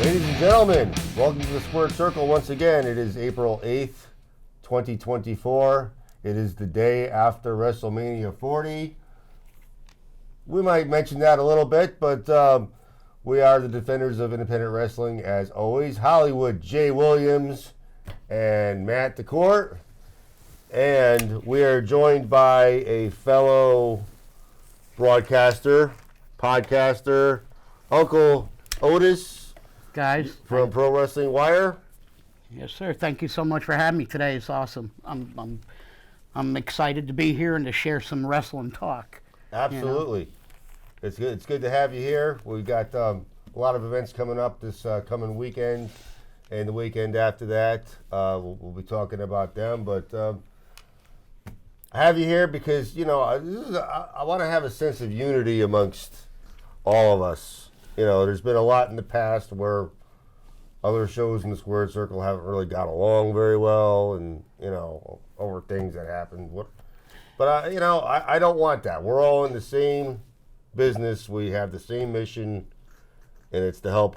Ladies and gentlemen, welcome to the Squared Circle once again. It is April 8th, 2024. It is the day after WrestleMania 40. We might mention that a little bit, but we are the defenders of independent wrestling as always. Hollywood Jay Williams and Matt DeCourt. And we are joined by a fellow broadcaster, podcaster, Uncle Otis. Guys, From Pro Wrestling Wire. yes, sir. Thank you so much for having me today. It's awesome. I'm excited to be here and to share some wrestling talk. Absolutely, it's good. It's good to have you here. We've got a lot of events coming up this coming weekend, and the weekend after that. We'll be talking about them, but I have you here because I want to have a sense of unity amongst all of us. There's been a lot in the past where other shows in the Squared Circle haven't really got along very well, and over things that happened. But I don't want that. We're all in the same business. We have the same mission, and it's to help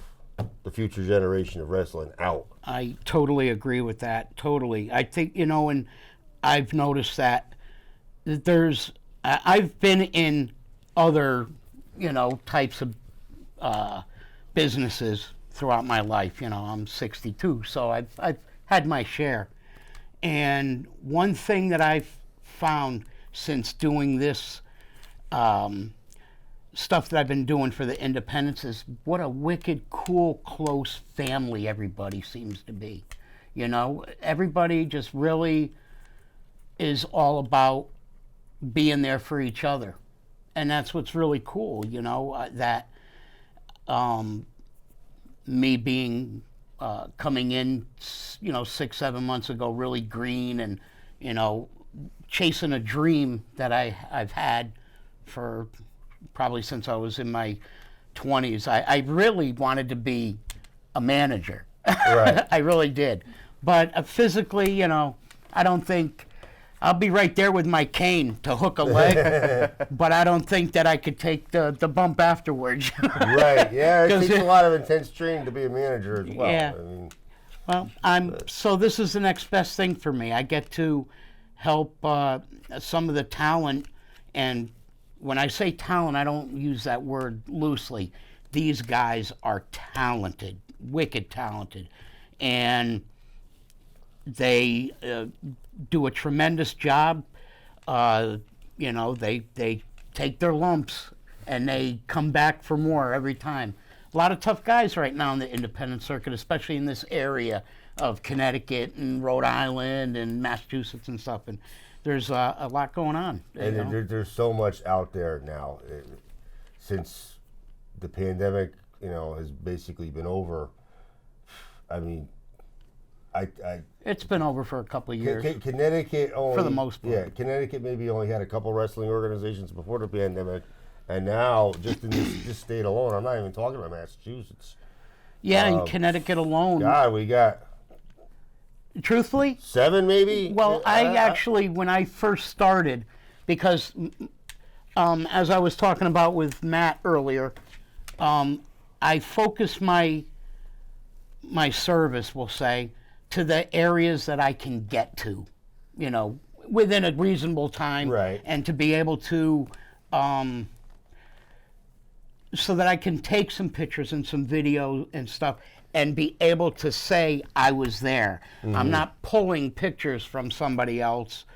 the future generation of wrestling out. I totally agree with that. Totally. I think and I've noticed that there's. I've been in other types of businesses throughout my life. I'm 62, so I've had my share. And one thing that I've found since doing this stuff that I've been doing for the independents is what a wicked, cool, close family everybody seems to be. Everybody just really is all about being there for each other. And that's what's really cool, that me being coming in 6-7 months ago really green and chasing a dream that I've had for probably since I was in my 20s. I really wanted to be a manager. Right. I really did, but physically I don't think I'll be right there with my cane to hook a leg, but I don't think that I could take the bump afterwards. Right, yeah, it takes a lot of intense training to be a manager as well. Yeah. So this is the next best thing for me. I get to help some of the talent, and when I say talent, I don't use that word loosely. These guys are talented, wicked talented, and they do a tremendous job. They take their lumps and they come back for more every time. A lot of tough guys right now in the independent circuit, especially in this area of Connecticut and Rhode Island and Massachusetts and stuff. And there's a lot going on. And there's so much out there now. Since the pandemic, has basically been over. I mean, it's been over for a couple of years. Connecticut only, for the most part. Yeah, Connecticut maybe only had a couple wrestling organizations before the pandemic, and now just in this state alone, I'm not even talking about Massachusetts. Yeah, in Connecticut alone. God, we got. Truthfully? 7 maybe? Well, I actually, when I first started, because as I was talking about with Matt earlier, I focused my service, we'll say, to the areas that I can get to, within a reasonable time. Right. And to be able to, so that I can take some pictures and some video and stuff and be able to say I was there. Mm-hmm. I'm not pulling pictures from somebody else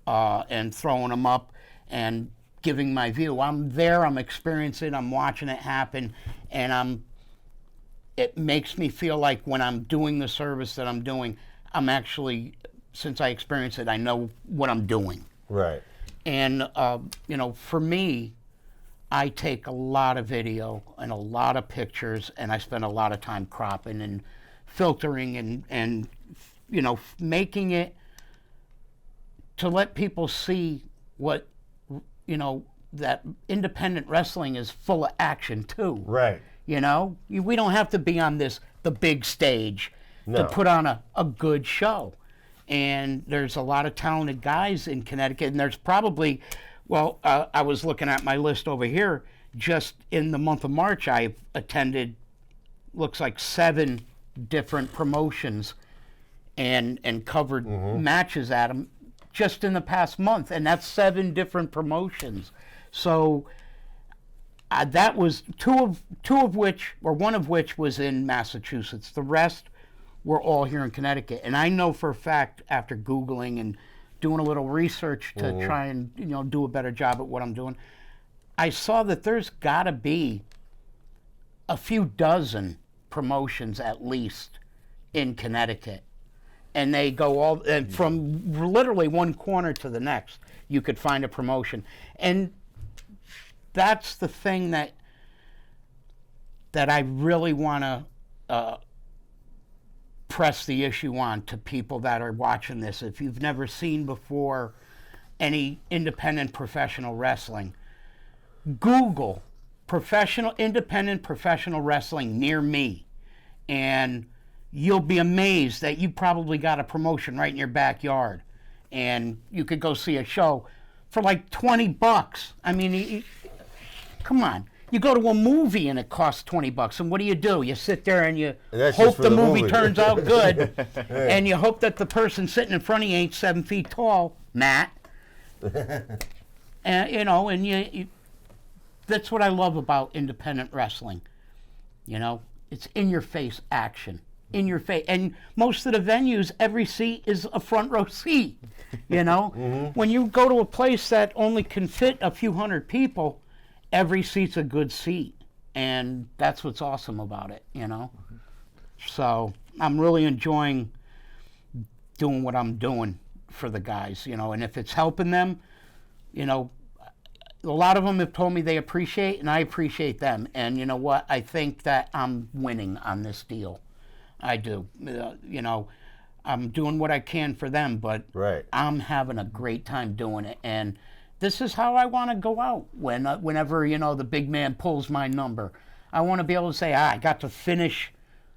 and throwing them up and giving my view. I'm there, I'm experiencing it, I'm watching it happen, and it makes me feel like when I'm doing the service that I'm doing, I'm actually, since I experience it, I know what I'm doing. Right. And, for me, I take a lot of video and a lot of pictures, and I spend a lot of time cropping and filtering and making it to let people see what, that independent wrestling is full of action too. Right. We don't have to be on the big stage to put on a good show. And there's a lot of talented guys in Connecticut, and there's probably, I was looking at my list over here. Just in the month of March, I attended looks like 7 different promotions and covered matches at them just in the past month, and that's 7 different promotions. So that was two of which, or one of which, was in Massachusetts. The rest were all here in Connecticut, and I know for a fact, after Googling and doing a little research to try and do a better job at what I'm doing, I saw that there's got to be a few dozen promotions at least in Connecticut, and they go all and from literally one corner to the next. You could find a promotion, and that's the thing that I really want to press the issue on to people that are watching this. If you've never seen before any independent professional wrestling, Google independent professional wrestling near me, and you'll be amazed that you probably got a promotion right in your backyard, and you could go see a show for like $20. I mean, come on. You go to a movie and it costs $20, and what do? You sit there and you hope the movie turns out good, and you hope that the person sitting in front of you ain't 7 feet tall, Matt. And you that's what I love about independent wrestling. It's in your face action, in your face, and most of the venues, every seat is a front row seat. When you go to a place that only can fit a few hundred people, every seat's a good seat, and that's what's awesome about it. So I'm really enjoying doing what I'm doing for the guys. And if it's helping them, a lot of them have told me they appreciate, and I appreciate them. And you know what? I think that I'm winning on this deal. I do. I'm doing what I can for them, but I'm having a great time doing it. And this is how I want to go out whenever, the big man pulls my number. I want to be able to say, I got to finish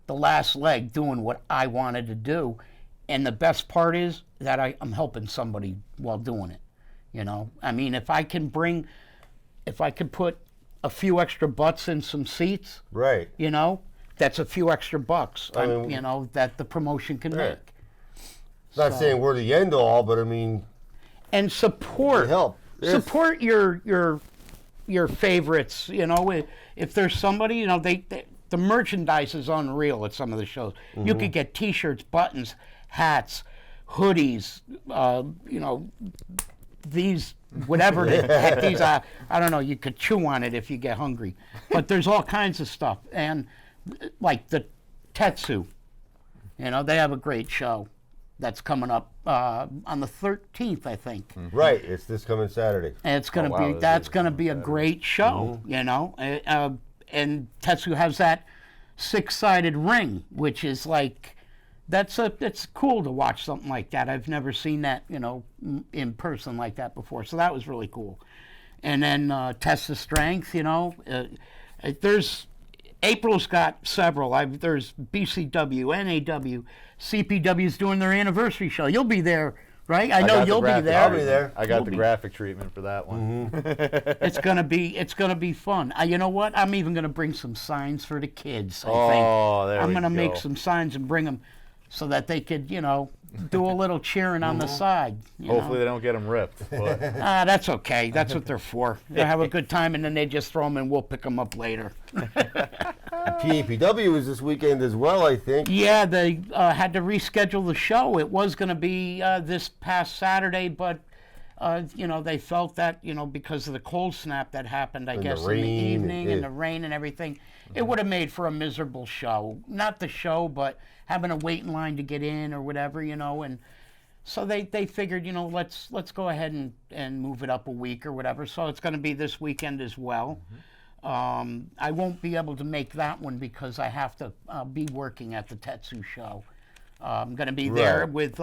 the last leg doing what I wanted to do. And the best part is that I'm helping somebody while doing it. I mean, if I can put a few extra butts in some seats, that's a few extra bucks, that the promotion can make. Not saying we're the end all, but I mean, and support help. Support your favorites. If there's somebody, the merchandise is unreal at some of the shows. You could get T-shirts, buttons, hats, hoodies, these, whatever the heck these are. I don't know, you could chew on it if you get hungry. But there's all kinds of stuff. And like the Tetsu, they have a great show that's coming up on the 13th, I think. Right, it's this coming Saturday. And it's going to that's going to be a great show, and Tetsu has that 6-sided ring, which is like, it's cool to watch something like that. I've never seen that, in person like that before. So that was really cool. And then Test of Strength, April's got several. There's BCW, NAW, CPW's doing their anniversary show. You'll be there, right? I know you'll be there. I'll be there. I got the graphic treatment for that one. It's gonna be fun. You know what? I'm even gonna bring some signs for the kids. I think. I'm gonna make some signs and bring them so that they could, do a little cheering on the side. Hopefully they don't get them ripped. But. That's okay. That's what they're for. They have a good time, and then they just throw them, and we'll pick them up later. PAPW was this weekend as well, I think. Yeah, they had to reschedule the show. It was going to be this past Saturday, but they felt that because of the cold snap that happened, I guess, in the evening and the rain and everything, it would have made for a miserable show. Not the show, but having to wait in line to get in or whatever, and so they figured, let's go ahead and move it up a week or whatever. So it's going to be this weekend as well. I won't be able to make that one because I have to be working at the Tetsu show. I'm going to be there with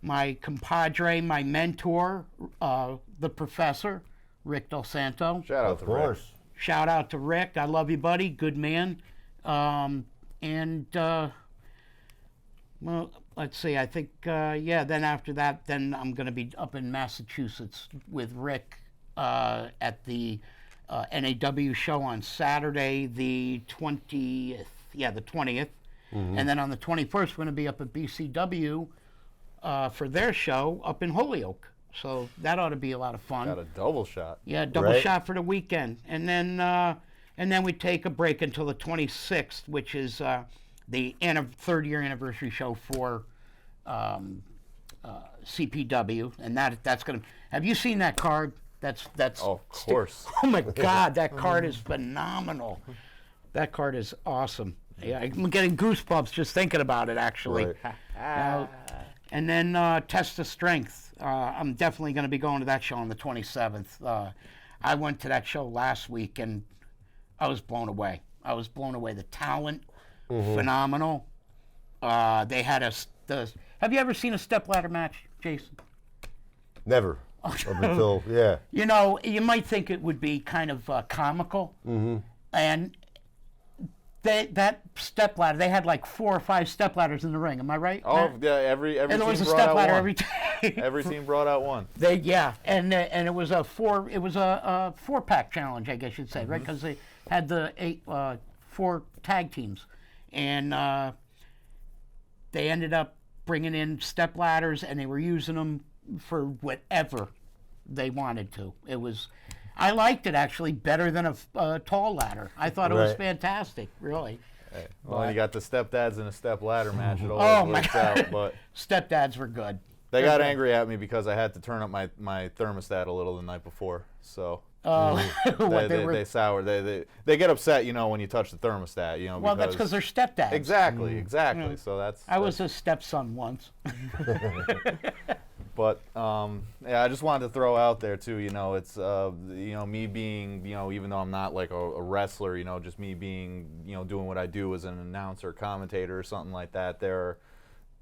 my compadre, my mentor, the professor, Rick Del Santo. Shout out to Rick. Shout out to Rick. I love you, buddy. Good man. Well, let's see. I think, then after that, then I'm going to be up in Massachusetts with Rick at the NAW show on Saturday, the 20th. Yeah, the 20th. And then on the 21st, we're going to be up at BCW for their show up in Holyoke. So that ought to be a lot of fun. Got a double shot. Yeah, double Right. shot for the weekend, and then we take a break until the 26th, which is the third year anniversary show for CPW, and that's gonna. Have you seen that card? That's. Oh, of course. Oh my God, that card is phenomenal. That card is awesome. Yeah, I'm getting goosebumps just thinking about it. Actually. Right. And then Test of Strength. I'm definitely going to be going to that show on the 27th. I went to that show last week and I was blown away. The talent, phenomenal. They had have you ever seen a stepladder match, Jason? Never. Up until, yeah. You know, you might think it would be kind of comical. And that stepladder, they had like 4 or 5 stepladders in the ring. Am I right? Oh, Matt? yeah, every And there team was a brought out stepladder one. every day. Every team brought out one. And it was a 4-pack challenge, I guess you'd say, right? Because they had the 4 tag teams, and they ended up bringing in step ladders, and they were using them for whatever they wanted to. I liked it actually better than a tall ladder. I thought it was Right. fantastic, really. Well, you got the stepdads in a step ladder match. It Oh, always my works God. out. But Stepdads were good. they got angry at me because I had to turn up my thermostat a little the night before. So What they were. they sour. They get upset, when you touch the thermostat. Well, that's because they're stepdads. exactly. So that's. I was a stepson once. But yeah, I just wanted to throw out there too. It's me being even though I'm not like a wrestler, just me being doing what I do as an announcer, commentator, or something like that.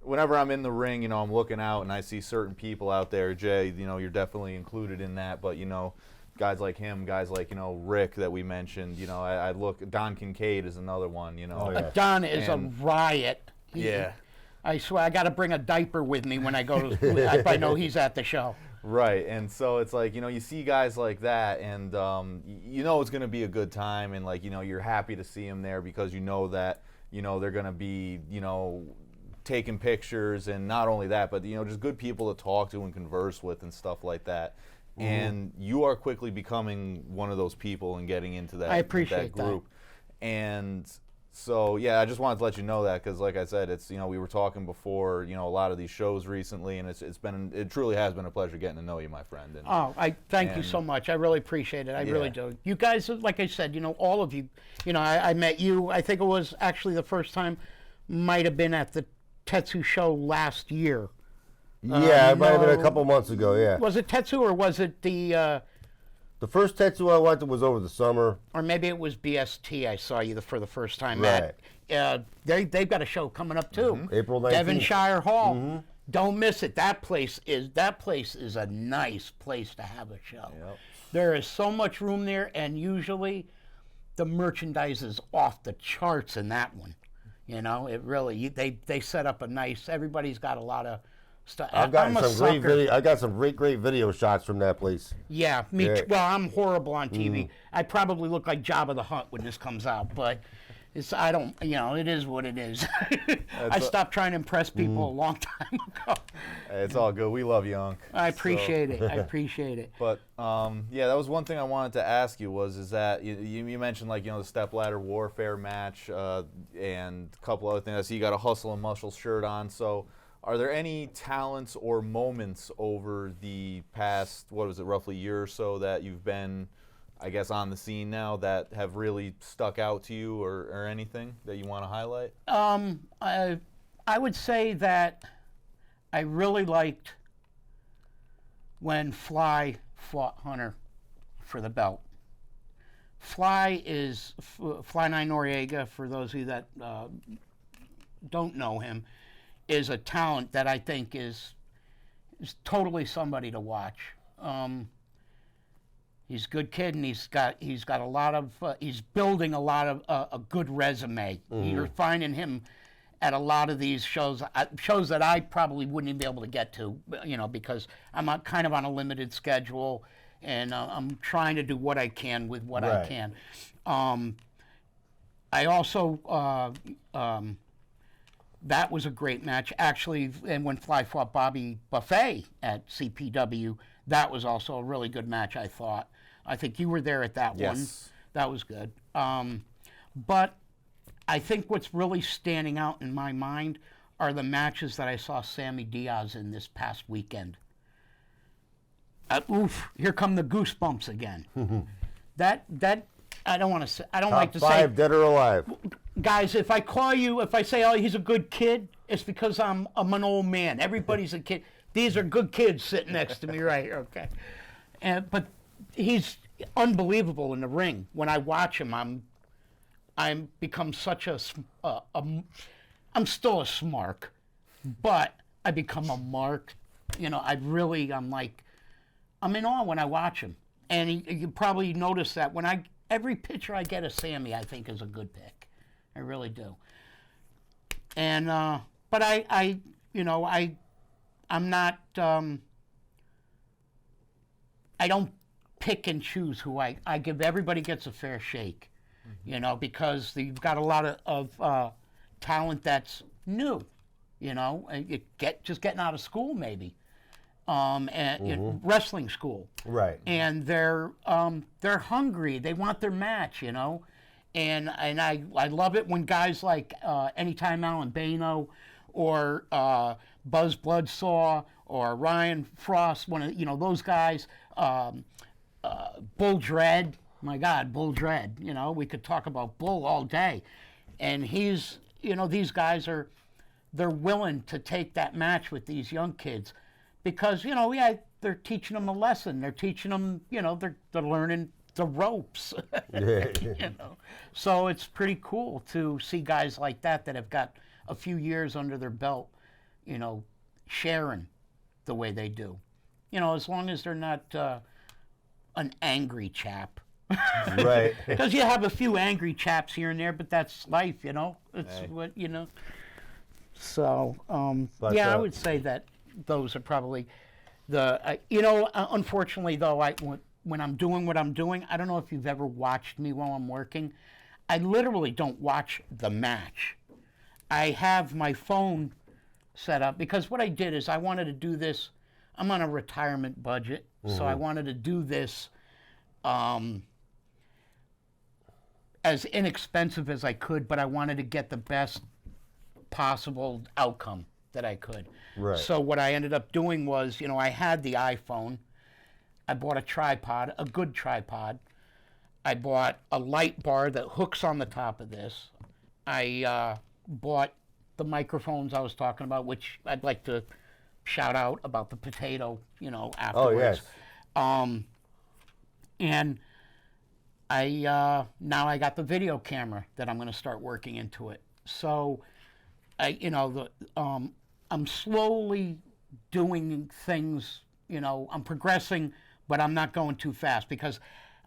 Whenever I'm in the ring, I'm looking out and I see certain people out there. Jay, you're definitely included in that. But guys like him, guys like Rick that we mentioned. I look. Don Kincaid is another one. Oh, yeah. Don is And- a riot. Yeah. I swear, I got to bring a diaper with me when I go to. If I know he's at the show. Right, and so it's like you see guys like that, and it's going to be a good time, and you're happy to see them there because that they're going to be taking pictures, and not only that, but just good people to talk to and converse with and stuff like that. And you are quickly becoming one of those people and getting into that. I appreciate that group, and. So yeah, I just wanted to let you know that because, like I said, it's we were talking before a lot of these shows recently, and it truly has been a pleasure getting to know you, my friend. And, Oh, I thank you And- so much. I really appreciate it. I really Yeah. do. You guys, like I said, all of you. I met you. I think it was actually the first time. Might have been at the Tetsu show last year. Yeah, it might have been a no. couple months ago, yeah. Was it Tetsu or was it the? The first tattoo I went to was over the summer. Or maybe it was BST. I saw you for the first time Right. at. They've got a show coming up too. April 19th. Devonshire Hall. Don't miss it. That place is a nice place to have a show. Yep. There is so much room there, and usually the merchandise is off the charts in that one. It really they set up a nice. Everybody's got a lot of stuff. I've gotten I'm a some great sucker. video. I got some great video shots from that place. Yeah, me Yeah. too. Well, I'm horrible on TV. I probably look like Jabba the Hutt when this comes out, but I don't, it is what it is. I stopped trying to impress people a long time ago. It's all good. We love you, Unc. I appreciate it. I appreciate it. But yeah, that was one thing I wanted to ask you is that you mentioned the stepladder warfare match and a couple other things. I see you got a Hustle and Muscle shirt on. So, are there any talents or moments over the past roughly year or so that you've been, I guess, on the scene now that have really stuck out to you or anything that you want to highlight? I would say that I really liked when Fly fought Hunter for the belt. Fly Nine Noriega, for those of you that don't know him, is a talent that I think is totally somebody to watch. He's a good kid, and he's got a lot of he's building a lot of a good resume. You're finding him at a lot of these shows that I probably wouldn't even be able to get to, because I'm kind of on a limited schedule, and I'm trying to do what I can with what I Right. can. I also that was a great match. Actually, and when Fly fought Bobby Buffet at CPW, that was also a really good match, I thought. I think you were there at that one. Yes. That was good. But I think what's really standing out in my mind are the matches that I saw Sammy Diaz in this past weekend. Oof! Here come the goosebumps again. that I don't want to say. I don't like to Top say. 5, dead or alive. Guys, if I say, oh, he's a good kid, it's because I'm an old man. Everybody's a kid. These are good kids sitting next to me right here, okay? But he's unbelievable in the ring. When I watch him, I'm become such I'm still a smark, but I become a mark. You know, I'm in awe when I watch him. And you probably notice that every picture I get of Sammy, I think is a good pick. I really do. And but I'm not. I don't pick and choose who I give. Everybody gets a fair shake, you know, because you've got a lot of talent that's new, you know, just getting out of school maybe, and wrestling school, Right. and they're hungry. They want their match, you know. And I love it when guys like Anytime Alan Bano or Buzz Bloodsaw or Ryan Frost, those guys, Bull Dread, my God, Bull Dread, you know, we could talk about Bull all day. And these guys they're willing to take that match with these young kids because, they're teaching them a lesson. They're teaching them, they're learning the ropes. So it's pretty cool to see guys like that have got a few years under their belt, sharing the way they do. As long as they're not an angry chap. Right. Because you have a few angry chaps here and there, but that's life, It's Hey. what, So, But, I would say that those are probably unfortunately, though, when I'm doing what I'm doing, I don't know if you've ever watched me while I'm working. I literally don't watch the match. I have my phone set up because what I did is I wanted to do this. I'm on a retirement budget, so I wanted to do this as inexpensive as I could, but I wanted to get the best possible outcome that I could. Right. So what I ended up doing was, I had the iPhone. I bought a tripod, a good tripod. I bought a light bar that hooks on the top of this. I bought the microphones I was talking about, which I'd like to shout out about the potato, afterwards. Oh, yes. And now I got the video camera that I'm going to start working into it. So, I'm slowly doing things, I'm progressing, but I'm not going too fast because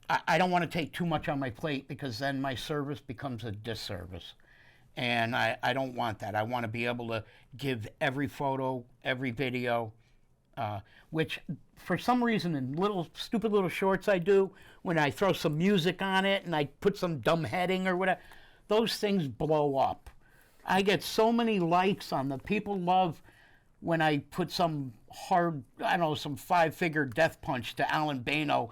I don't want to take too much on my plate because then my service becomes a disservice. And I don't want that. I want to be able to give every photo, every video, which for some reason in stupid little shorts I do, when I throw some music on it and I put some dumb heading or whatever, those things blow up. I get so many likes on them. People love when I put some some 5-figure death punch to Alan Bano,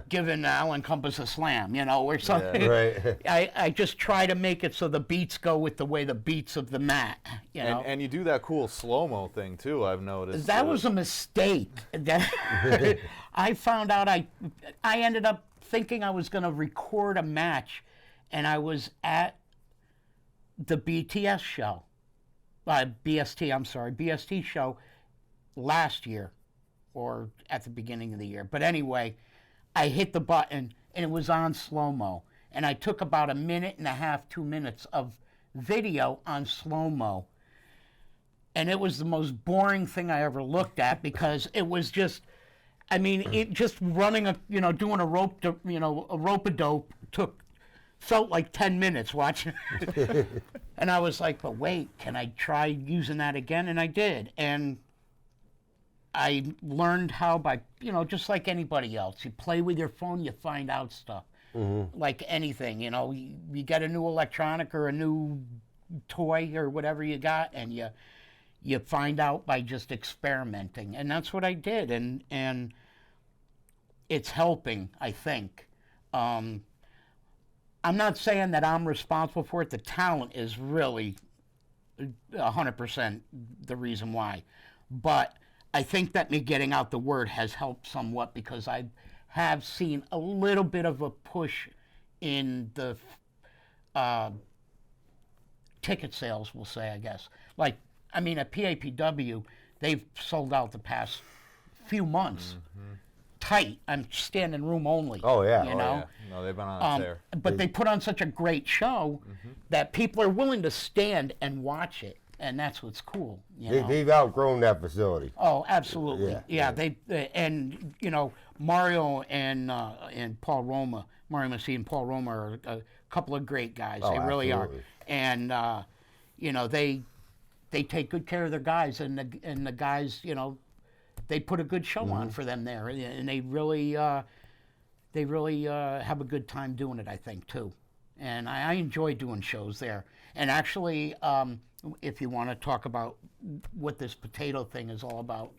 giving Alan Compass a slam, or something. Right. I just try to make it so the beats go with the way the beats of the mat, And you do that cool slow-mo thing too, I've noticed. That was a mistake. I found out I ended up thinking I was going to record a match, and I was at the BTS show. BST show last year or at the beginning of the year. But anyway, I hit the button and it was on slow-mo. And I took about 1.5 minutes, 2 minutes of video on slow-mo. And it was the most boring thing I ever looked at because it was just, it just running doing a rope-a-dope felt like 10 minutes watching it. And I was like, but wait, can I try using that again? And I did. And I learned how by, just like anybody else, you play with your phone, you find out stuff. like anything. You know, you get a new electronic or a new toy or whatever you got, and you find out by just experimenting, and that's what I did, and it's helping, I think. I'm not saying that I'm responsible for it. The talent is really 100% the reason why, but I think that me getting out the word has helped somewhat, because I have seen a little bit of a push in the ticket sales, we'll say, I guess. Like, I mean, at PAPW, they've sold out the past few months. Tight. I'm standing room only. Oh, yeah. You Oh, know? Yeah. No, they've been on a tear. But they put on such a great show that people are willing to stand and watch it, and that's what's cool. You know? They've outgrown that facility. Oh, absolutely. Yeah, Yeah, and you know, Mario and Paul Roma, Mario Messi and Paul Roma are a couple of great guys. Oh, They really absolutely. are. And you know, they take good care of their guys, and the guys, you know, they put a good show on for them there, and they really have a good time doing it, I think, too. And I enjoy doing shows there. And actually, if you want to talk about what this potato thing is all about,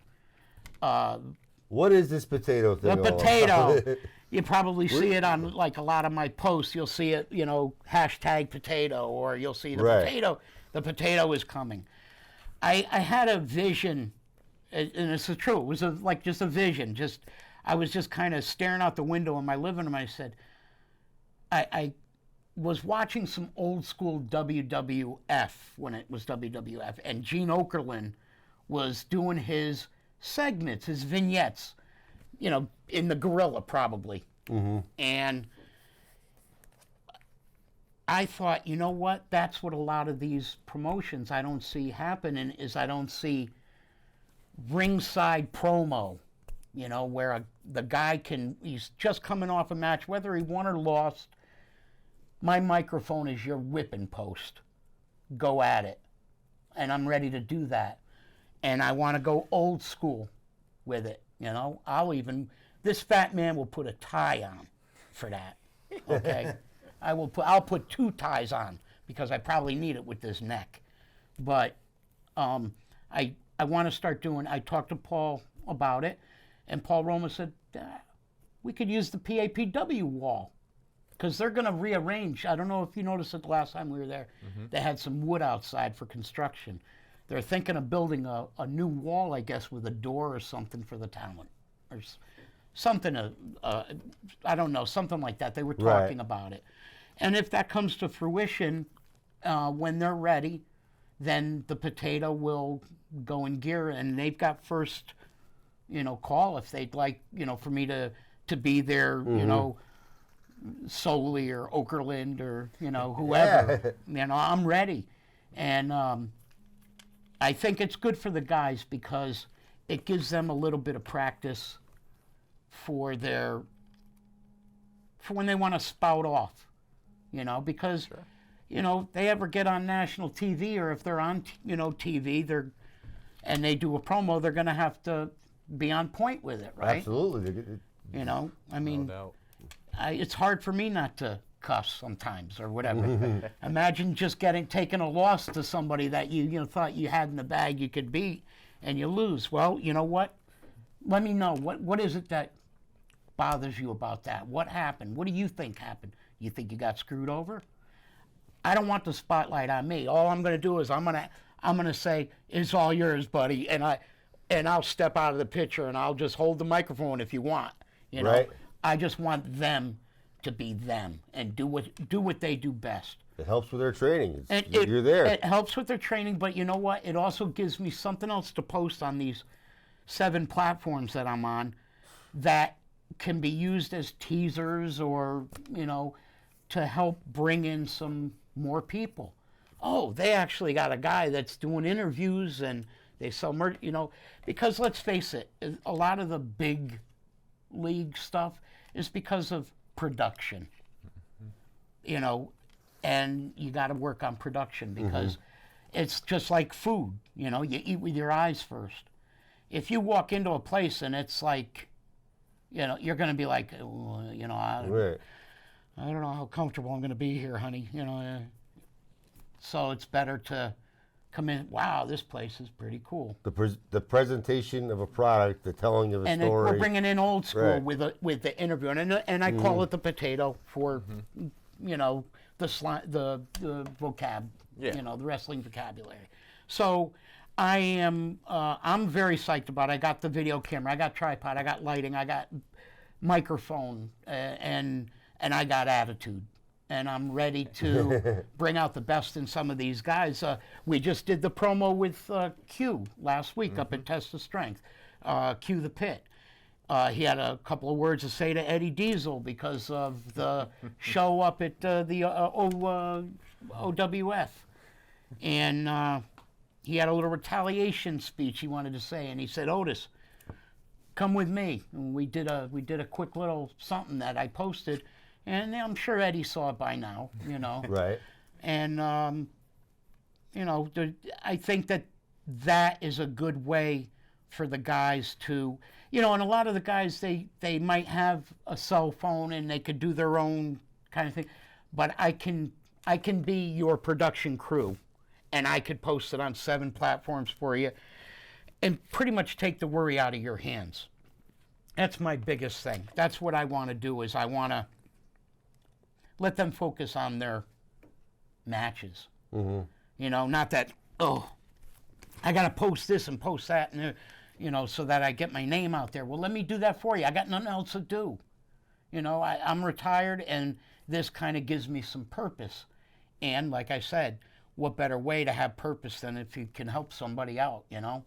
What is this potato thing? the all about? potato. You probably see it on like a lot of my posts. You'll see it, you know, hashtag potato, or you'll see the Right. potato. The potato is coming. I had a vision, and it's true. It was like just a vision. I was just kind of staring out the window in my living room. I said, I was watching some old school WWF when it was WWF, and Gene Okerlund was doing his segments, his vignettes, you know, in the gorilla probably. And I thought, you know what? That's what a lot of these promotions I don't see happening is I don't see ringside promo, you know, where the guy he's just coming off a match, whether he won or lost. My microphone is your whipping post. Go at it. And I'm ready to do that. And I want to go old school with it, you know. This fat man will put a tie on for that, okay? I'll put 2 ties on, because I probably need it with this neck. But I want to start doing, I talked to Paul about it, and Paul Roma said, we could use the PAPW wall, because they're going to rearrange. I don't know if you noticed it the last time we were there. They had some wood outside for construction. They're thinking of building a new wall, I guess, with a door or something for the talent, or something, I don't know, something like that. They were talking about it. And if that comes to fruition, when they're ready, then the potato will go in gear, and they've got first, you know, call if they'd like, you know, for me to be there, you know, Soley or Okerlund or, you know, whoever. You know, I'm ready. And I think it's good for the guys, because it gives them a little bit of practice for when they want to spout off, you know, because, you know, they ever get on national TV, or if they're on, you know, TV, and they do a promo, they're going to have to be on point with it, right? Absolutely. You know, I mean, No doubt. it's hard for me not to cuss sometimes or whatever. Imagine just taking a loss to somebody that you know thought you had in the bag you could beat, and you lose. Well, you know what? Let me know what is it that bothers you about that? What happened? What do you think happened? You think you got screwed over? I don't want the spotlight on me. All I'm going to do is I'm going to say, it's all yours, buddy, and I'll step out of the picture, and I'll just hold the microphone if you want. You know, Right. I just want them to be them and do what they do best. It helps with their training. And You're there. It helps with their training, but you know what? It also gives me something else to post on these 7 platforms that I'm on that can be used as teasers, or, you know, to help bring in some more people. Oh, they actually got a guy that's doing interviews, and they sell merch, you know, because let's face it, a lot of the big league stuff is because of production, you know, and you got to work on production, because it's just like food, you know, you eat with your eyes first. If you walk into a place and it's like, you know, you're going to be like, you know, Right. I don't know how comfortable I'm going to be here, honey. You know, so it's better to come in. Wow, this place is pretty cool. The presentation of a product, the telling of a And story. we're bringing in old school Right. with the interview, and I call it the potato for, you know, the vocab, Yeah. you know, the wrestling vocabulary. So I'm very psyched about it. I got the video camera, I got tripod, I got lighting, I got microphone, and I got attitude. And I'm ready to bring out the best in some of these guys. We just did the promo with Q last week up at Test of Strength. Q the Pit. He had a couple of words to say to Eddie Diesel because of the show up at the OWF. And he had a little retaliation speech he wanted to say. And he said, Otis, come with me. And we did a quick little something that I posted. And I'm sure Eddie saw it by now, you know. Right. And, you know, I think that is a good way for the guys to, you know, and a lot of the guys, they might have a cell phone and they could do their own kind of thing. But I can be your production crew, and I could post it on 7 platforms for you and pretty much take the worry out of your hands. That's my biggest thing. That's what I want to do is I want to let them focus on their matches. Mm-hmm. You know, not that, oh, I got to post this and post that, and you know, so that I get my name out there. Well, let me do that for you. I got nothing else to do. You know, I'm retired, and this kind of gives me some purpose. And like I said, what better way to have purpose than if you can help somebody out, you know?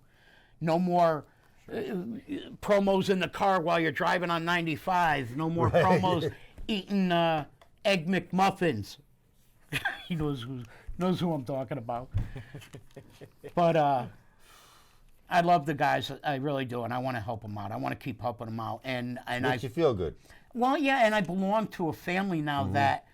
No more promos in the car while you're driving on 95. No more promos eating Egg McMuffins. He knows who I'm talking about. But I love the guys. I really do, and I want to help them out. I want to keep helping them out. And Makes you feel good. well, yeah, and I belong to a family now that,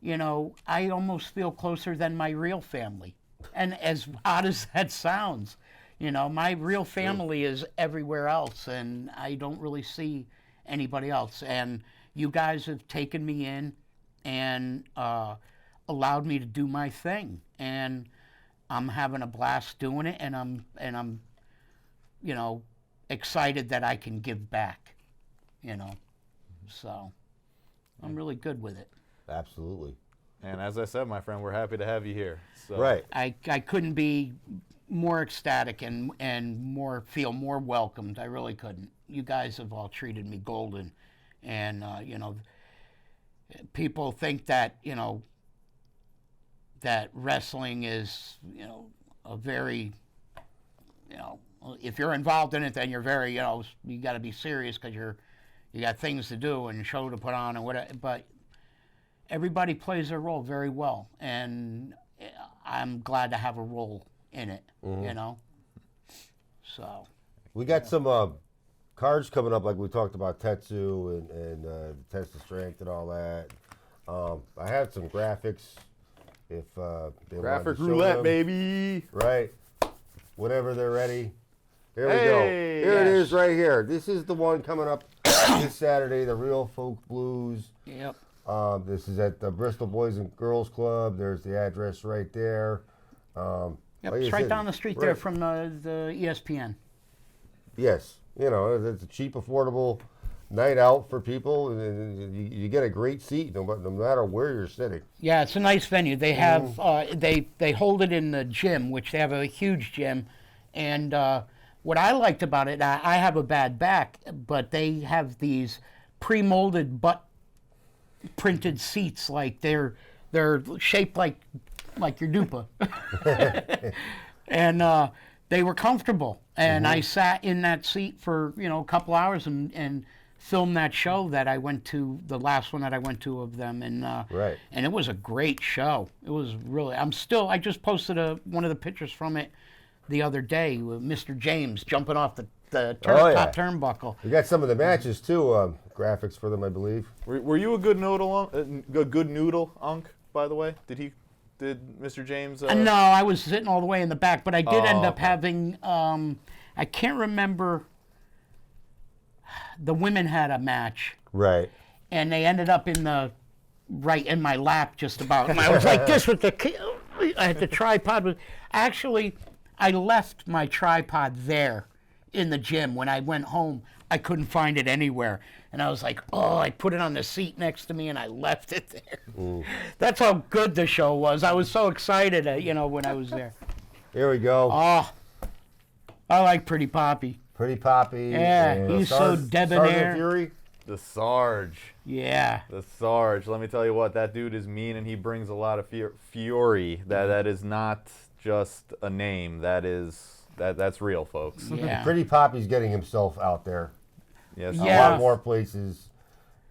you know, I almost feel closer than my real family. And as odd as that sounds, you know, my real family is everywhere else, and I don't really see anybody else. And you guys have taken me in and allowed me to do my thing, and I'm having a blast doing it, and I'm, you know, excited that I can give back, you know. So I'm really good with it. Absolutely. And as I said, my friend, we're happy to have you here. So. Right. I couldn't be more ecstatic and feel more welcomed. I really couldn't. You guys have all treated me golden, and you know, people think that, you know, that wrestling is, you know, a very, you know, if you're involved in it, then you're very, you know, you got to be serious because you got things to do and show to put on and whatever. But everybody plays their role very well, and I'm glad to have a role in it, you know. So We got some cards coming up, like we talked about Tetsu and Test of Strength and all that. I have some graphics. If they wanted to Graphic show roulette, them. baby. Right. Whenever they're ready. There we Hey, go. Here it yes. is right here. This is the one coming up this Saturday, the Real Folk Blues. yep. This is at the Bristol Boys and Girls Club. There's the address right there. Yep, like you it's right said, down the street there right. from the ESPN. Yes. You know, it's a cheap, affordable night out for people. And you get a great seat no matter where you're sitting. Yeah, it's a nice venue. They have they hold it in the gym, which they have a huge gym, and what I liked about it, I have a bad back, but they have these pre-molded butt printed seats, like they're shaped like your dupa, and they were comfortable. And I sat in that seat for, you know, a couple hours and filmed that show that I went to, the last one that I went to of them, and Right. and it was a great show. It was really. I just posted one of the pictures from it the other day with Mr. James jumping off the top turnbuckle. We got some of the matches too, graphics for them, I believe. Were you a good noodle, Unk? By the way, did Mr. James? No, I was sitting all the way in the back, but I did end up okay. having. I can't remember. The women had a match, Right. and they ended up in the right in my lap just about. And I was like this with I had the tripod. Actually, I left my tripod there in the gym. When I went home, I couldn't find it anywhere. And I was like, oh, I put it on the seat next to me and I left it there. That's how good the show was. I was so excited, when I was there. Here we go. Oh, I like Pretty Poppy. Pretty Poppy. Yeah, and he's so debonair. Sergeant Fury. The Sarge. Yeah. The Sarge. Let me tell you what, that dude is mean and he brings a lot of fury. That is not just a name. That's real, folks. Yeah. Pretty Poppy's getting himself out there. Yes. A Yeah. lot more places.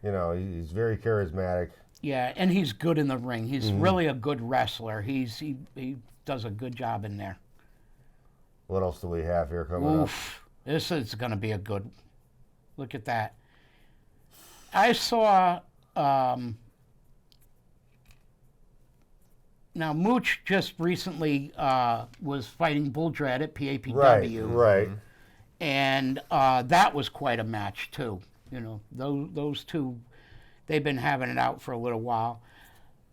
He's very charismatic. Yeah, and he's good in the ring. He's really a good wrestler. He does a good job in there. What else do we have here coming up? Oof. This is going to be a good. Look at that. I saw. Now, Mooch just recently was fighting Bull Dread at PAPW. Right. And that was quite a match, too. Those two, they've been having it out for a little while.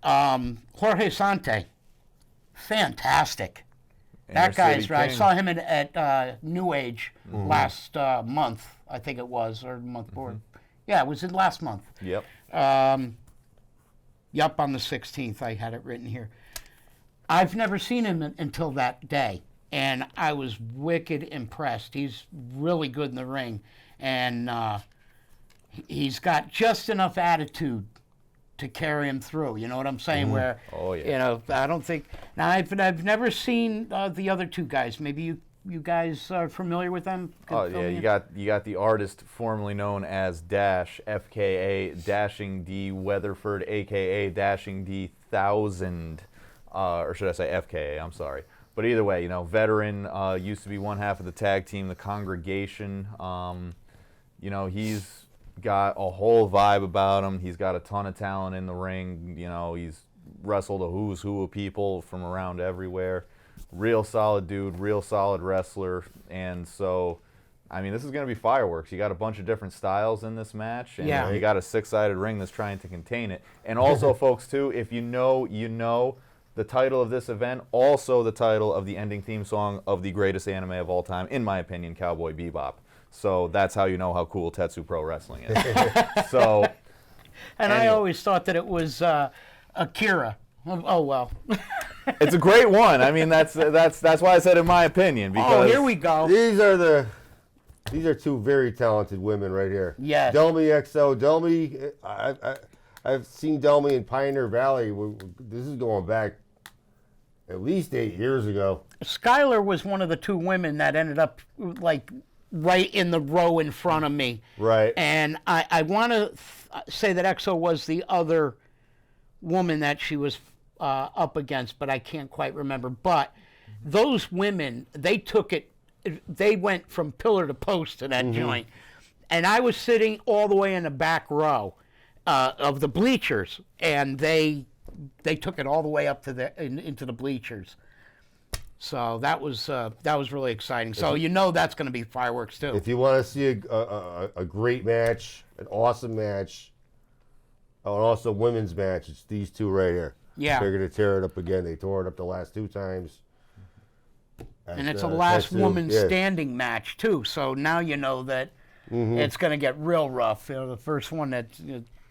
Jorge Sante, fantastic. That guy's right. I saw him at New Age last month, I think it was, or the month before. Yeah, it was in last month. Yep. Yup, on the 16th, I had it written here. I've never seen him until that day, and I was wicked impressed. He's really good in the ring, and he's got just enough attitude to carry him through. You know what I'm saying? Where, Oh, yeah. I don't think. Now, I've never seen the other two guys. Maybe you guys are familiar with them? Oh yeah, you got the artist formerly known as Dash, FKA Dashing D Weatherford, aka Dashing D 1000, or should I say FKA? I'm sorry. But either way, veteran, used to be one half of the tag team, the Congregation. He's got a whole vibe about him. He's got a ton of talent in the ring. He's wrestled a who's who of people from around everywhere. Real solid dude, real solid wrestler. And so, this is going to be fireworks. You got a bunch of different styles in this match. And Yeah. you got a six-sided ring that's trying to contain it. And also, folks, too, if you know the title of this event, also the title of the ending theme song of the greatest anime of all time, in my opinion, Cowboy Bebop. So that's how you know how cool Tetsu Pro Wrestling is. So, And anyway. I always thought that it was Akira. Oh well. It's a great one. That's why I said in my opinion, because Oh, here we go. These are two very talented women right here. Yes. Delmy XO. Delmy, I've seen Delmy in Pioneer Valley. This is going back at least 8 years ago. Skylar was one of the two women that ended up right in the row in front of me. Right. And I want to say that EXO was the other woman that she was up against, but I can't quite remember. But those women, they took it, they went from pillar to post in that joint. And I was sitting all the way in the back row of the bleachers, and they took it all the way up to into the bleachers. So that was really exciting. So that's going to be fireworks too. If you want to see a great match, an awesome match, and also women's match, it's these two right here. Yeah. They're going to tear it up again. They tore it up the last 2 times. And it's a last woman standing match too. So now you know that it's going to get real rough. The first one that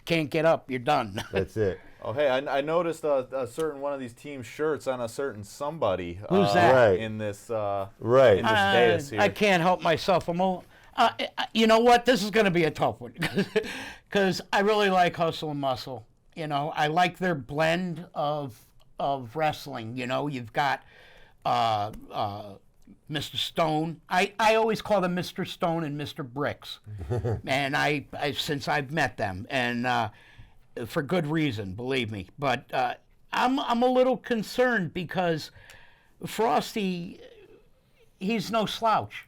can't get up, you're done. That's it. Oh, hey, I noticed a certain one of these team shirts on a certain somebody. Who's that? Right. In this Right. in this dais here. I can't help myself. You know what? This is going to be a tough one because I really like Hustle and Muscle. I like their blend of wrestling. You've got Mr. Stone. I always call them Mr. Stone and Mr. Bricks, and I since I've met them, and for good reason, believe me. But I'm a little concerned because Frosty, he's no slouch,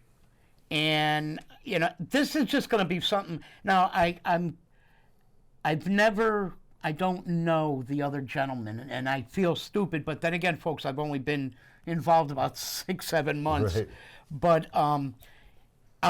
and this is just going to be something. Now I don't know the other gentleman, and I feel stupid, but then again, folks, I've only been involved about 6-7 months. Right. But I'm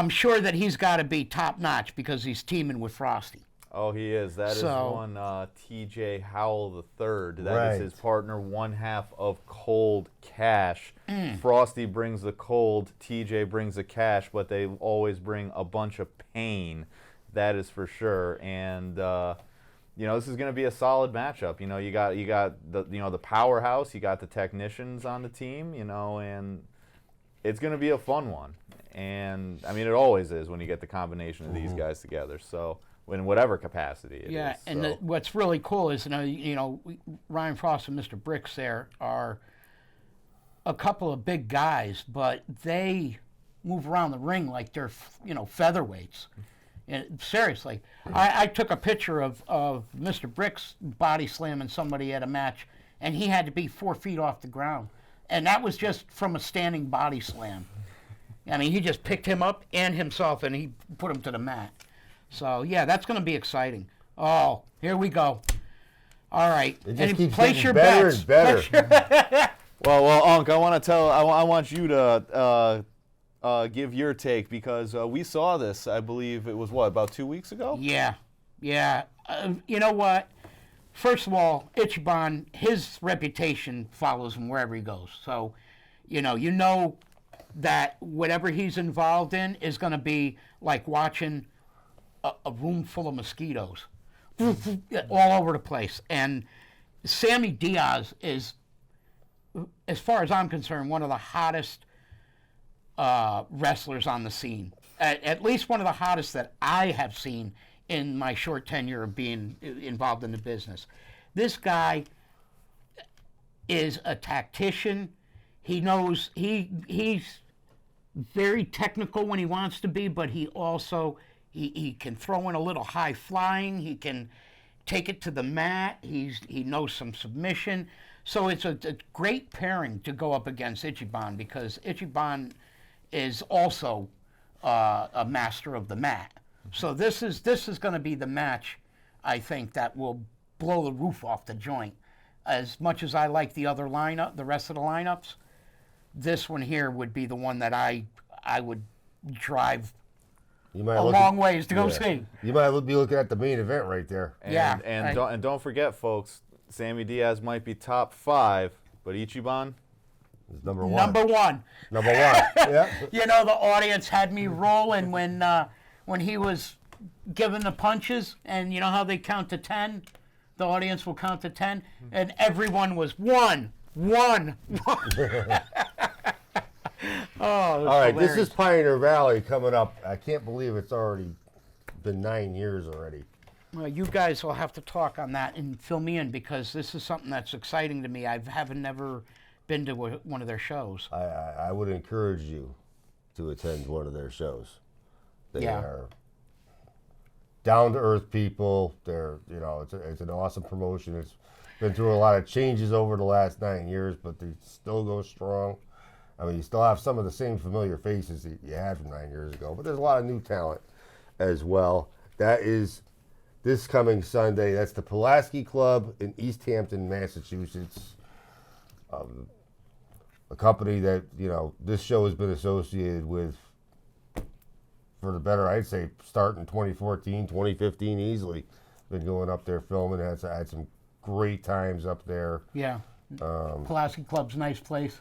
sure that he's got to be top notch because he's teaming with Frosty. Oh, he is. That is So- one T.J. Howell III. That Right. is his partner, one half of Cold Cash. Mm. Frosty brings the cold, T.J. brings the cash, but they always bring a bunch of pain. That is for sure. And this is going to be a solid matchup. You got the powerhouse. You got the technicians on the team. And it's going to be a fun one. And I mean, it always is when you get the combination of these guys together. So in whatever capacity it is. Yeah, and So. what's really cool is, Ryan Frost and Mr. Bricks there are a couple of big guys, but they move around the ring like they're, featherweights. And seriously, I took a picture of Mr. Bricks body slamming somebody at a match, and he had to be 4 feet off the ground. And that was just from a standing body slam. I mean, he just picked him up and himself, and he put him to the mat. So, yeah, that's going to be exciting. Oh, here we go. All right. It just And keeps place getting your better bets. and better. Well, Unc, I want you to give your take because we saw this. I believe it was about 2 weeks ago. Yeah. You know what? First of all, Ichiban, his reputation follows him wherever he goes. So, you know that whatever he's involved in is going to be like watching a room full of mosquitoes all over the place. And Sammy Diaz is, as far as I'm concerned, one of the hottest wrestlers on the scene. At least one of the hottest that I have seen in my short tenure of being involved in the business. This guy is a tactician. He knows he's very technical when he wants to be, but he also he can throw in a little high flying. He can take it to the mat. He knows some submission. So it's a great pairing to go up against Ichiban because Ichiban is also a master of the mat. So this is going to be the match, I think, that will blow the roof off the joint. As much as I like the other lineup, the rest of the lineups, this one here would be the one that I would drive You might a look long at- ways to go yeah. see. You might be looking at the main event right there. And, Yeah, and right. don't forget, folks. Sammy Diaz might be top 5, but Ichiban. It's number one. Number one. Number one. Yeah. You know, the audience had me rolling when he was giving the punches, and you know how they count to 10? The audience will count to 10, and everyone was one. Oh, All right, this is Pioneer Valley coming up. I can't believe it's already been 9 years already. Well, you guys will have to talk on that and fill me in because this is something that's exciting to me. I haven't never been to one of their shows. I would encourage you to attend one of their shows. They Yeah. are down to earth people. They're it's an awesome promotion. It's been through a lot of changes over the last 9 years, but they still go strong. I mean, you still have some of the same familiar faces that you had from 9 years ago, but there's a lot of new talent as well. That is this coming Sunday. That's the Pulaski Club in East Hampton, Massachusetts. A company that, this show has been associated with for the better, I'd say, starting 2014, 2015 easily. Been going up there filming. Had some great times up there. Yeah. Pulaski Club's a nice place.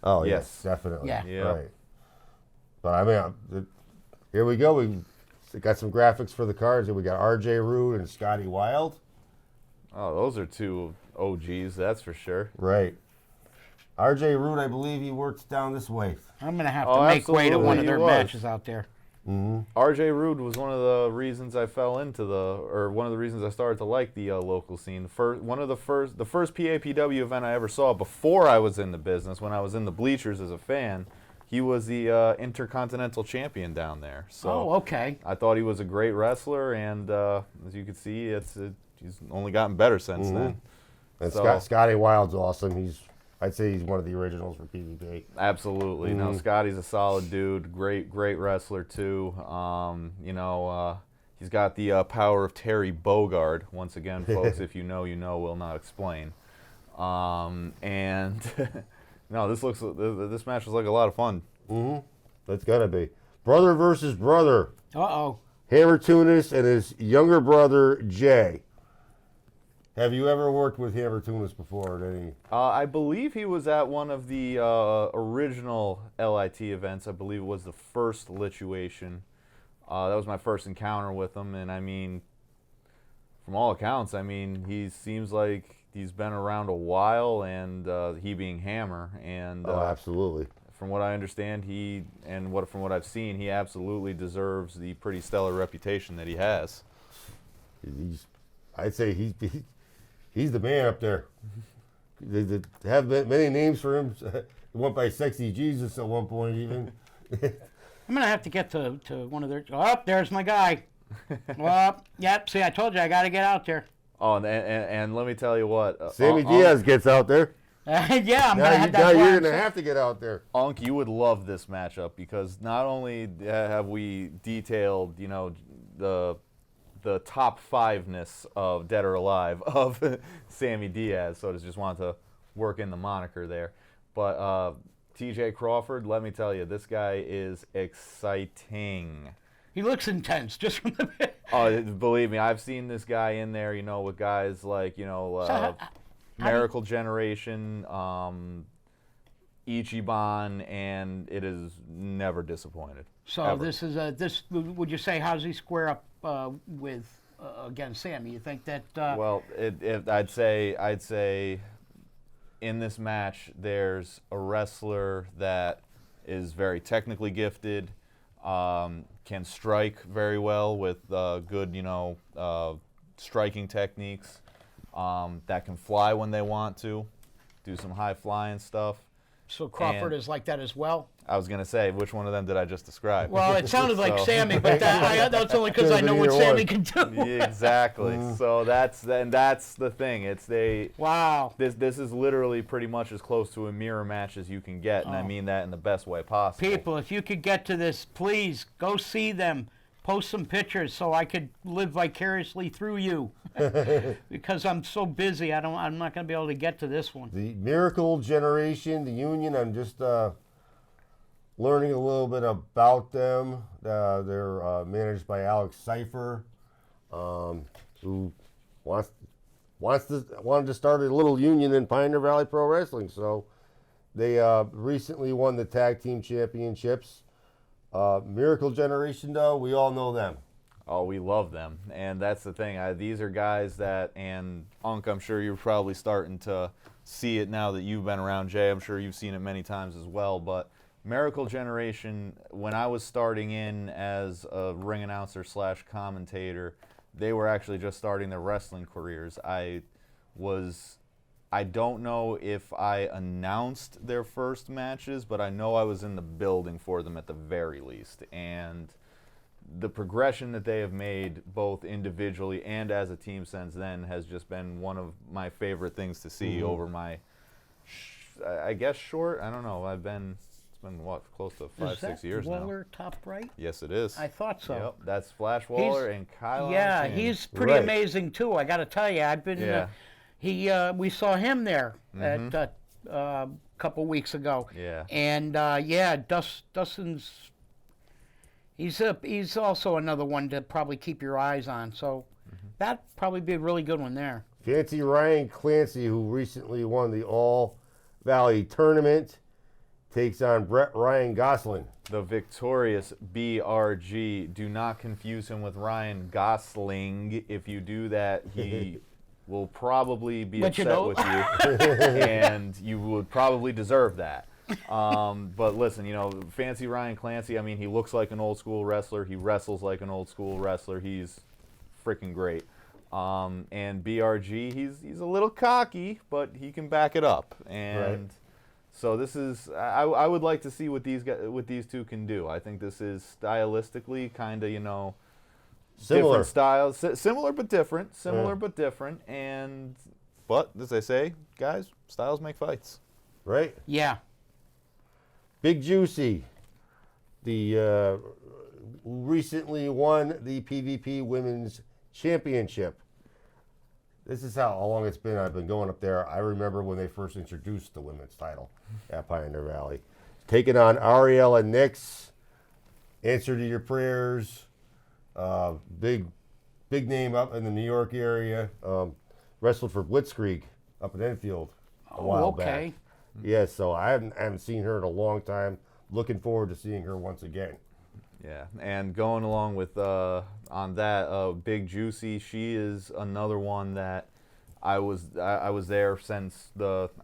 Oh, Yes. yes, definitely. Yeah. Yeah. Right. But I mean, here we go. We got some graphics for the cards. Here we got R.J. Rude and Scotty Wild. Oh, those are two OGs, that's for sure. Right. R.J. Rude, I believe he works down this way. I'm going to have to Oh, make way to one absolutely of their he was. matches out there. RJ Rude was one of the reasons I fell into one of the reasons I started to like the local scene. The first PAPW event I ever saw before I was in the business, when I was in the bleachers as a fan, he was the Intercontinental Champion down there. So Oh, okay. I thought he was a great wrestler, and as you can see, he's only gotten better since then. And So- Scotty Wild's awesome. I'd say he's one of the originals for PvP. Absolutely. No, Scotty's a solid dude. Great wrestler too. He's got the power of Terry Bogard. Once again, folks, if you know, you know. Will not explain. And no, this match was like a lot of fun. That's gotta be brother versus brother. Uh-oh. Hammer Tunis and his younger brother Jay. Have you ever worked with Hammer Tunis before at any? I believe he was at one of the original LIT events. I believe it was the first Lituation. That was my first encounter with him, and I mean, from all accounts, I mean, he seems like he's been around a while, and he being Hammer, and Oh, absolutely. from what I understand, from what I've seen, he absolutely deserves the pretty stellar reputation that he has. I'd say he's the man up there. They have many names for him. He went by Sexy Jesus at one point, even. I'm gonna have to get to one of their. Oh, there's my guy. Well, yep. See, I told you I got to get out there. Oh, and let me tell you what, Sammy Diaz gets out there. Yeah, I'm gonna have Now that. you're blast. going to have to get out there. Unc, you would love this matchup because not only have we detailed, you know, the top fiveness of Dead or Alive of Sammy Diaz, so just wanted to work in the moniker there. But TJ Crawford, let me tell you, this guy is exciting. He looks intense just from the. Oh, believe me, I've seen this guy in there, you know, with guys like, you know, Miracle Generation, Ichiban, and it is never disappointed. So ever. this is this. Would you say how's he square up with against Sammy? You think that? Well, I'd say in this match, there's a wrestler that is very technically gifted, can strike very well with good, you know, striking techniques, that can fly when they want to, do some high flying stuff. So Crawford and- is like that as well. I was going to say, which one of them did I just describe? Well, it sounded like So- Sammy, but that's only because I know what Could've Sammy been can do. Yeah, exactly. So that's the thing. Wow. This is literally pretty much as close to a mirror match as you can get, and I mean that in the best way possible. People, if you could get to this, please go see them. Post some pictures so I could live vicariously through you. Because I'm so busy, I'm not going to be able to get to this one. The Miracle Generation, the Union, I'm just learning a little bit about them. They're managed by Alex Cipher, who wanted to start a little union in Pioneer Valley Pro Wrestling. So they recently won the tag team championships. Miracle Generation, though, we all know them. Oh, we love them, and that's the thing. These are guys that, and Unc, I'm sure you're probably starting to see it now that you've been around. Jay, I'm sure you've seen it many times as well. But Miracle Generation, when I was starting in as a ring announcer / commentator, they were actually just starting their wrestling careers. I don't know if I announced their first matches, but I know I was in the building for them at the very least. And the progression that they have made, both individually and as a team since then, has just been one of my favorite things to see over my, I guess, short. I don't know. It's been what, close to 5-6 years now. Waller top right? Yes, it is. I thought so. Yep, that's Flash Waller and Kyle. Yeah, Arnstein. he's pretty Right. amazing too. I got to tell you, I've been. Yeah. We saw him there at a couple weeks ago. Yeah. And Dustin's. He's also another one to probably keep your eyes on. So that'd probably be a really good one there. Fancy Ryan Clancy, who recently won the All Valley Tournament, takes on Brett Ryan Gosling. The victorious BRG. Do not confuse him with Ryan Gosling. If you do that, he will probably be Let you upset know. with you, and you would probably deserve that. But listen, you know, Fancy Ryan Clancy, I mean, he looks like an old school wrestler. He wrestles like an old school wrestler. He's freaking great. And BRG, he's a little cocky, but he can back it up. And Right. so this is, I would like to see what these two can do. I think this is stylistically kind of, you know, Similar. different styles, similar but different, but as I say, guys, styles make fights. Right? Yeah. Big Juicy, the recently won the PvP Women's Championship. This is how long it's been. I've been going up there. I remember when they first introduced the women's title at Pioneer Valley. Taking on Ariella Nix, Answer to Your Prayers, Big name up in the New York area. Wrestled for Blitzkrieg up in Enfield a while okay. back. Yeah, so I haven't seen her in a long time. Looking forward to seeing her once again. Yeah, and going along with on that, Big Juicy, she is another one that I was there since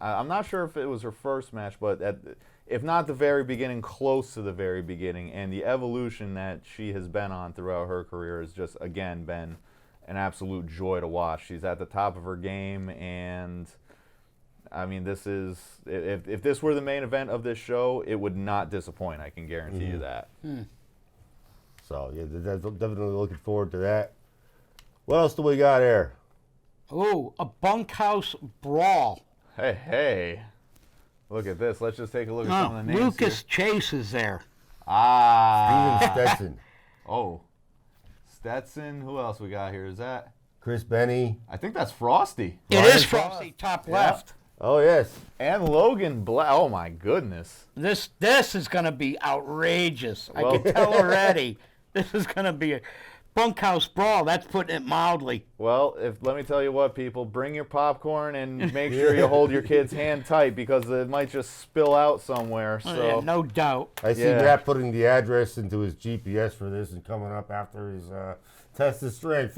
I'm not sure if it was her first match, but if not the very beginning, close to the very beginning, and the evolution that she has been on throughout her career has just again been an absolute joy to watch. She's at the top of her game, and I mean, this is if this were the main event of this show, it would not disappoint. I can guarantee you that. So yeah, definitely looking forward to that. What else do we got here? Ooh, a bunkhouse brawl. Hey, look at this. Let's just take a look at some of the names. Lucas here. Chase is there. Ah, Steven Stetson, oh, Stetson. Who else we got here? Is that? Chris Benny. I think that's Frosty. It is Frosty, top Yeah. left. Oh yes. And Logan Black. Oh my goodness. This is going to be outrageous. Well- I can tell already. This is going to be a bunkhouse brawl. That's putting it mildly. Well, let me tell you what, people, bring your popcorn and make sure you hold your kid's hand tight because it might just spill out somewhere. Yeah, So no doubt. I see Yeah. Matt putting the address into his GPS for this and coming up after his test of strength.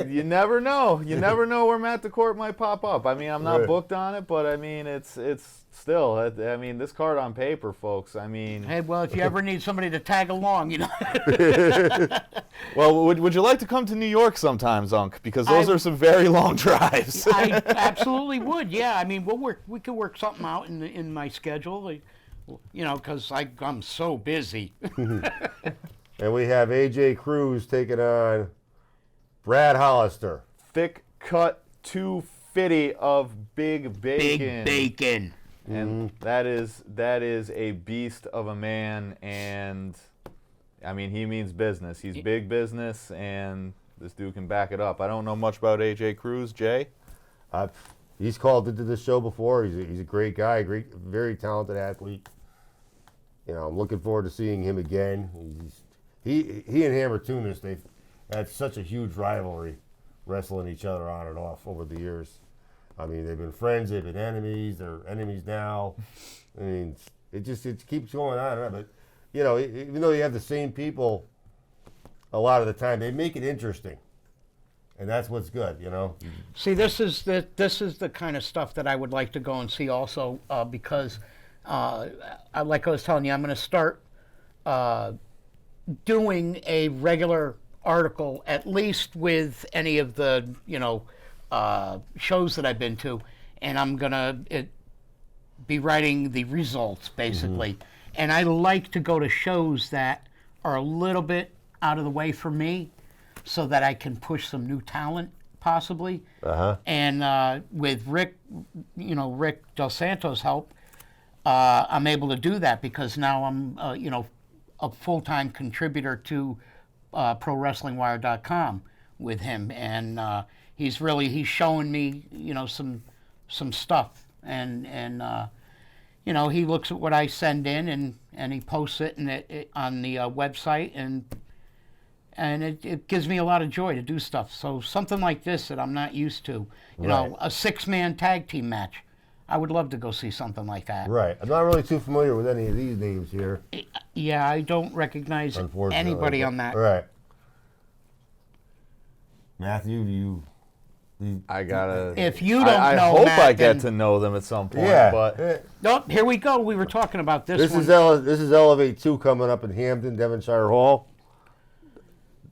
you never know. You never know where Matt DeCourt might pop up. I mean, I'm not Right. booked on it, but I mean, it's still. I mean, this card on paper, folks. I mean, Hey, well, if you ever need somebody to tag along, you know. well, would you like to come to New York sometime, Zunk? Because those are some very long drives. I absolutely would. Yeah, I mean, we could work something out in my schedule, like, you know, because I'm so busy. And we have AJ Cruz taking on Brad Hollister. Thick cut 250 of Big Bacon. Big bacon. And that is a beast of a man, and I mean, he means business. He's big business, and this dude can back it up. I don't know much about AJ Cruz, Jay. He's called into the show before. He's a great guy, very talented athlete. You know, I'm looking forward to seeing him again. He and Hammer Tunis, they've had such a huge rivalry, wrestling each other on and off over the years. I mean, they've been friends, they've been enemies, they're enemies now. I mean, it keeps going on and on. But, you know, even though you have the same people a lot of the time, they make it interesting. And that's what's good, you know. See, this is the kind of stuff that I would like to go and see also, because, like I was telling you, I'm going to start doing a regular article, at least with any of the, you know, shows that I've been to, and I'm going to be writing the results, basically. And I like to go to shows that are a little bit out of the way for me, so that I can push some new talent, possibly. And with Rick Del Santo's help, I'm able to do that because now I'm, a full-time contributor to ProWrestlingWire.com with him, and he's showing me, some stuff, and he looks at what I send in and he posts it on the website, and it gives me a lot of joy to do stuff. So something like this that I'm not used to, you know, a 6-man tag team match. I would love to go see something like that. Right. I'm not really too familiar with any of these names here. Yeah, I don't recognize anybody on that. Right. Matthew, do you I gotta. If you don't I know hope Matt, I get then- to know them at some point. Yeah. But Oh, here we go. We were talking about this one. This is Elevate 2 coming up in Hampton, Devonshire Hall.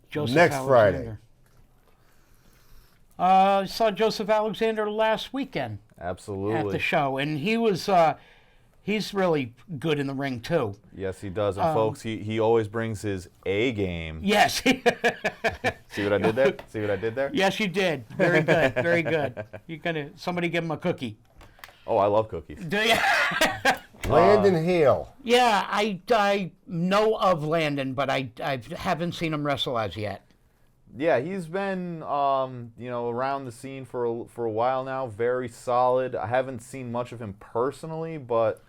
Joseph next Alexander. I saw Joseph Alexander last weekend at absolutely, the show, and he was he's really good in the ring too. yes, he does. And folks, he always brings his A game. Yes. See what I did there? See what I did there? Yes, you did. Very good. Very good. Somebody give him a cookie. Oh, I love cookies. Do you? Landon Hale. Yeah, I know of Landon, but I haven't seen him wrestle as yet. Yeah, he's been around the scene for a while now. Very solid. I haven't seen much of him personally, but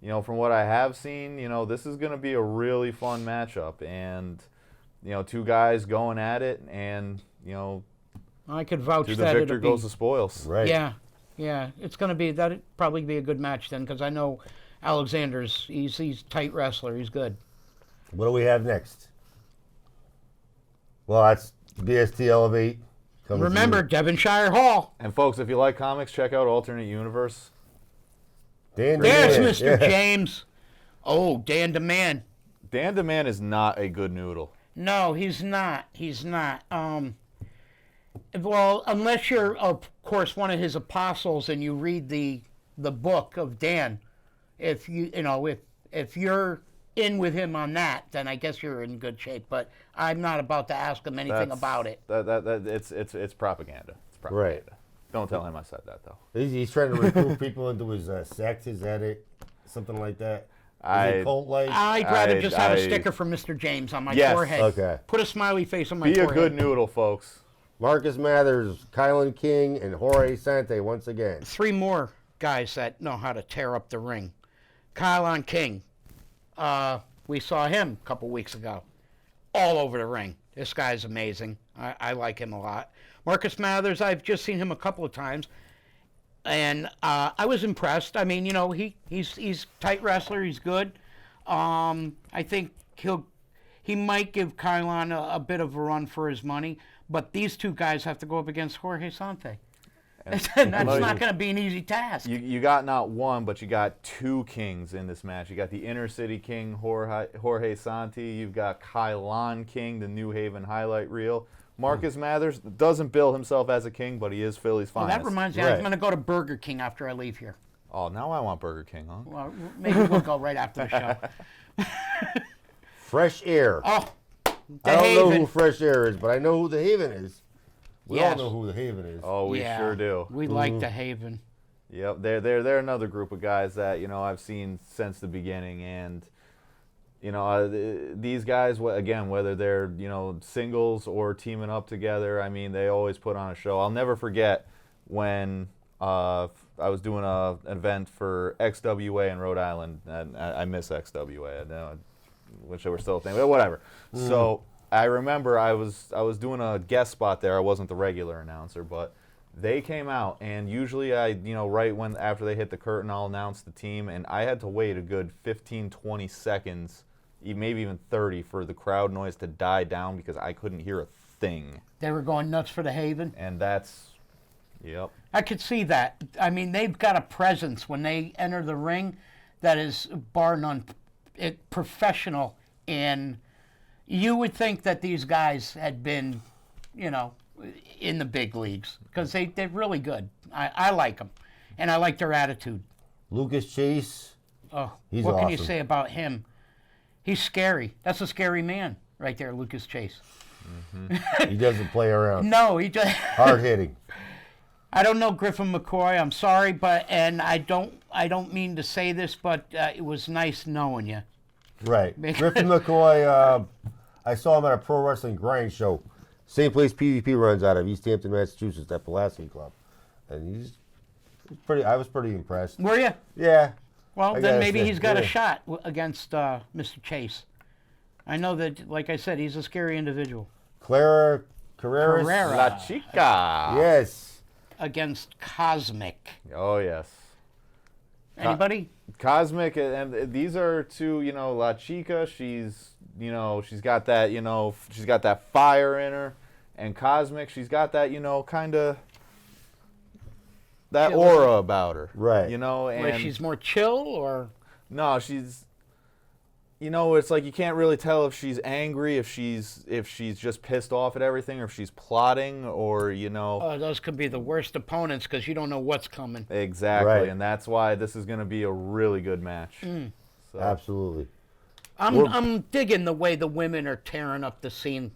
from what I have seen, this is going to be a really fun matchup. And two guys going at it, and I could vouch to the that victor it'll be. goes the spoils. Right. Yeah. It's going to be that'd probably be a good match then, because I know Alexander's he's tight wrestler. He's good. What do we have next? Well, that's BST Elevate. coming to Remember, you. Devonshire Hall. And folks, if you like comics, check out Alternate Universe. Dan There's DeMann, Mr. yeah. James. Oh, Dan DeMann. Dan DeMann is not a good noodle. No, he's not. He's not. Well, unless you're, of course, one of his apostles and you read the book of Dan, if if you're in with him on that, then I guess you're in good shape. But I'm not about to ask him anything about it. It's propaganda. It's propaganda. Right. Don't tell him I said that though. He's trying to recruit people into his sect. Is that it? Something like that? Is it cult-like? I'd rather just have a I- sticker from Mr. James on my Yes. forehead. Okay. Put a smiley face on my Be a forehead. good noodle, folks. Marcus Mathers, Kylan King, and Jorge Sante once again. 3 more guys that know how to tear up the ring. Kylon King. We saw him a couple weeks ago. All over the ring. This guy's amazing. I like him a lot. Marcus Mathers, I've just seen him a couple of times. And I was impressed. I mean, he's tight wrestler. He's good. I think he might give Kylon a bit of a run for his money. But these 2 guys have to go up against Jorge Sante. And that's not going to be an easy task. You got not one, but you got 2 kings in this match. You got the Inner City King, Jorge Santi. You've got Kylon King, the New Haven highlight reel. Marcus Mathers doesn't bill himself as a king, but he is Philly's Well, finest. that reminds me, Right. I'm going to go to Burger King after I leave here. Oh, now I want Burger King, huh? Well, maybe we'll go right after the show. Fresh Air. Oh, the I don't know Haven. who Fresh Air is, but I know who the Haven is. We Yes. all know who the Haven is. Oh, we Yeah, sure do. We like the Haven. Yep, they're another group of guys that I've seen since the beginning, and these guys, again, whether they're singles or teaming up together, I mean, they always put on a show. I'll never forget when I was doing an event for XWA in Rhode Island, and I miss XWA. I wish they were still a thing, but whatever. So I remember I was doing a guest spot there. I wasn't the regular announcer, but they came out, and usually right after they hit the curtain, I'll announce the team, and I had to wait a good 15, 20 seconds, maybe even 30, for the crowd noise to die down because I couldn't hear a thing. They were going nuts for the Haven. And that's, yep. I could see that. I mean, they've got a presence when they enter the ring that is bar none professional. And you would think that these guys had been, in the big leagues because they're really good. I like them, and I like their attitude. Lucas Chase. Oh, He's what can you awesome. say about him? He's scary. That's a scary man right there, Lucas Chase. He doesn't play around. No, he just. Hard hitting. I don't know Griffin McCoy. I'm sorry, and I don't mean to say this, but it was nice knowing you. Right. Griffin McCoy, I saw him at a pro wrestling grind show. Same place PvP runs out of, East Hampton, Massachusetts, at Pulaski Club. And he's pretty, I was pretty impressed. Were you? Yeah. Well, I then gotta maybe say, he's got a yeah. shot against Mr. Chase. I know that, like I said, he's a scary individual. Clara Carreras. Carrera. La Chica. Yes. Against Cosmic. Oh, yes. Anybody? Cosmic, and these are 2, La Chica, she's got that, she's got that fire in her, and Cosmic, she's got that, kind of, that Chill. aura about her. Right. And Where she's more chill, or no, she's, it's like you can't really tell if she's angry, if she's just pissed off at everything, or if she's plotting, or those could be the worst opponents because you don't know what's coming. exactly, Right. and that's why this is going to be a really good match. So, Absolutely. I'm digging the way the women are tearing up the scene.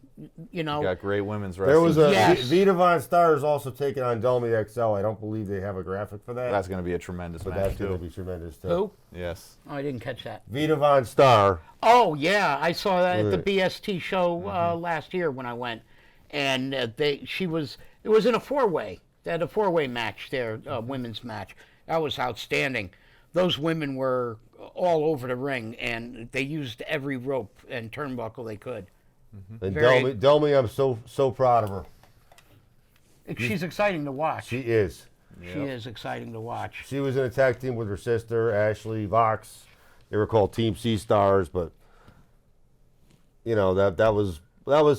got great women's There wrestling. was a Yes. Vita Von Star is also taking on Delmy XL. I don't believe they have a graphic for that. That's going to be a tremendous but match that's going too. to be tremendous too. Who? Yes. Oh, I didn't catch that. Vita Von Star. Oh yeah, I saw that at the Right. BST show last year when I went, and it was in a 4-way. They had a 4-way match there, women's match. That was outstanding. Those women were all over the ring, and they used every rope and turnbuckle they could. And Very- Delmy, I'm so proud of her. She's exciting to watch. She is. She is exciting to watch. She was in a tag team with her sister, Ashley Vox. They were called Team Sea Stars, but you know that was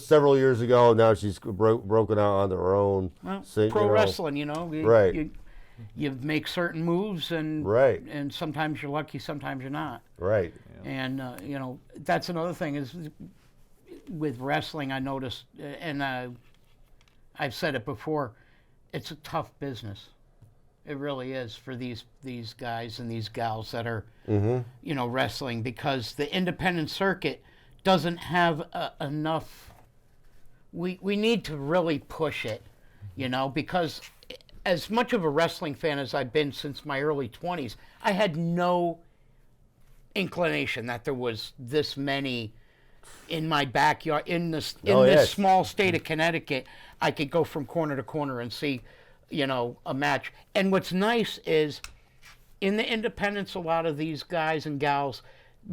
several years ago. Now she's broken out on her own. Well, So, pro you know, wrestling, you know, Right. you make certain moves, and Right. and sometimes you're lucky, sometimes you're not. Right. And you know, that's another thing is with wrestling. I noticed, and I've said it before, it's a tough business. It really is for these guys and these gals that are, you know, wrestling, because the independent circuit doesn't have enough. We need to really push it, you know, because as much of a wrestling fan as I've been since my early 20s, I had no inclination that there was this many in my backyard in this yes. small state of Connecticut. I could go from corner to corner and see, you know, a match. And what's nice is in the independents, a lot of these guys and gals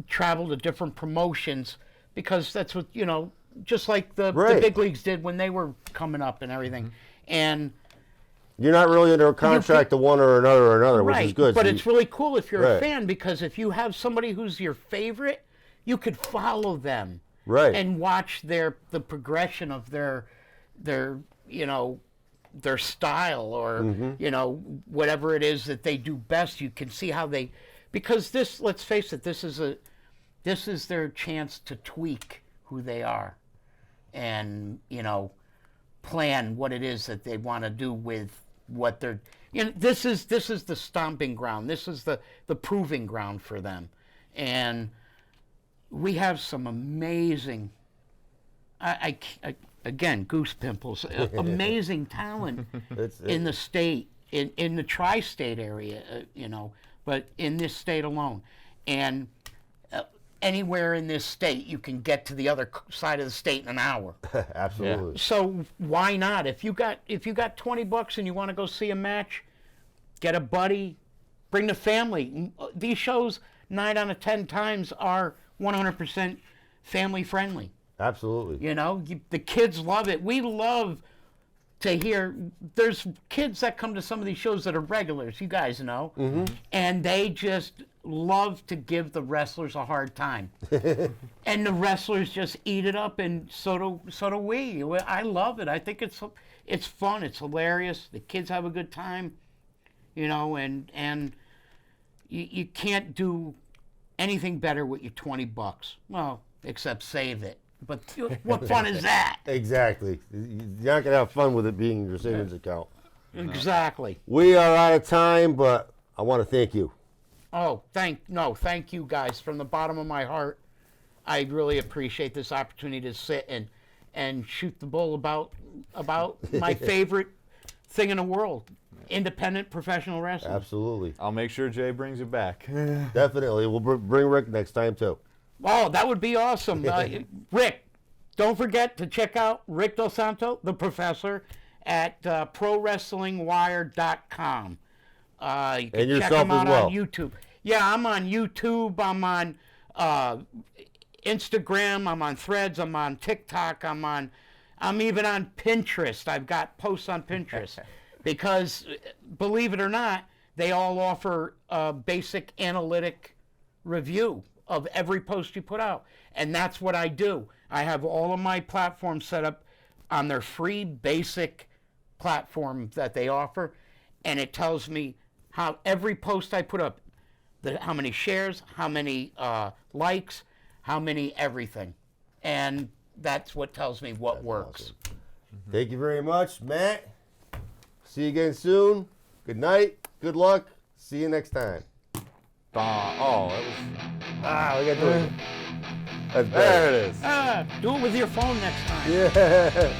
travel to different promotions because that's what, you know, just like the big leagues did when they were coming up and everything. And You're not really under a contract to one or another, which is good. but So it's really cool if you're a Right. fan, because if you have somebody who's your favorite, you could follow them Right. and watch the progression of their you know, their style, or you know, whatever it is that they do best. You can see how they, because this, let's face it, this is their chance to tweak who they are, and you know, plan what it is that they want to do with what they're, you know, this is the stomping ground, this is the proving ground for them. And we have some amazing, I again, goose pimples, amazing talent in the state, in the tri-state area, you know, but in this state alone. And anywhere in this state, you can get to the other side of the state in an hour. Absolutely. So why not? If you got $20 and you want to go see a match, get a buddy, bring the family. These shows 9 out of 10 times are 100% family friendly. Absolutely. You know, the kids love it. We love to hear. There's kids that come to some of these shows that are regulars, you guys know, and they just love to give the wrestlers a hard time, and the wrestlers just eat it up, and so do we. I love it. I think it's fun. It's hilarious. The kids have a good time, you know, and you can't do anything better with your $20. Well, except save it. But what fun is that? Exactly. You're not going to have fun with it being your savings account. Exactly. We are out of time, but I want to thank you. Oh, thank you guys from the bottom of my heart. I really appreciate this opportunity to sit and shoot the bull about my favorite thing in the world, independent professional wrestling. Absolutely. I'll make sure Jay brings you back. Definitely. We'll bring Rick next time, too. Oh, that would be awesome. Rick, don't forget to check out Rick Del Santo, the professor, at ProWrestlingWire.com. You can And yourself check him as out well. on YouTube. Yeah, I'm on YouTube. I'm on Instagram. I'm on Threads. I'm on TikTok. I'm even on Pinterest. I've got posts on Pinterest because, believe it or not, they all offer a basic analytic review of every post you put out. And that's what I do. I have all of my platforms set up on their free basic platform that they offer, and it tells me how every post I put up, how many shares, how many likes, how many everything. And that's what tells me what works. Awesome. Thank you very much, Matt. See you again soon. Good night. Good luck. See you next time. Oh, that was. We got to do it. That's better. There it is. Do it with your phone next time. Yeah.